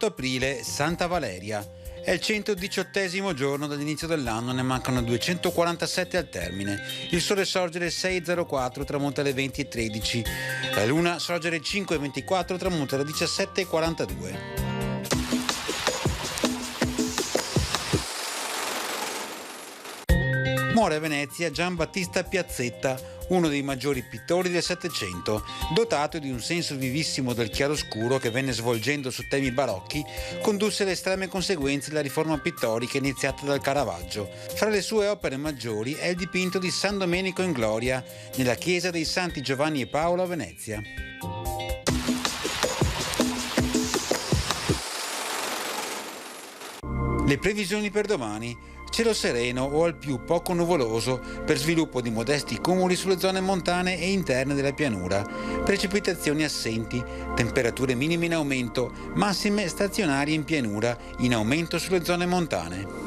28 aprile, Santa Valeria. È il 118° giorno dall'inizio dell'anno, ne mancano 247 al termine. Il sole sorge alle 6.04, tramonta alle 20.13. La luna sorge alle 5.24, tramonta alle 17.42. Muore a Venezia Gian Battista Piazzetta, uno dei maggiori pittori del Settecento, dotato di un senso vivissimo del chiaroscuro che venne svolgendo su temi barocchi, condusse alle estreme conseguenze della riforma pittorica iniziata dal Caravaggio. Fra le sue opere maggiori è il dipinto di San Domenico in Gloria, nella chiesa dei Santi Giovanni e Paolo a Venezia. Le previsioni per domani: cielo sereno o al più poco nuvoloso per sviluppo di modesti cumuli sulle zone montane e interne della pianura, precipitazioni assenti, temperature minime in aumento, massime stazionarie in pianura, in aumento sulle zone montane.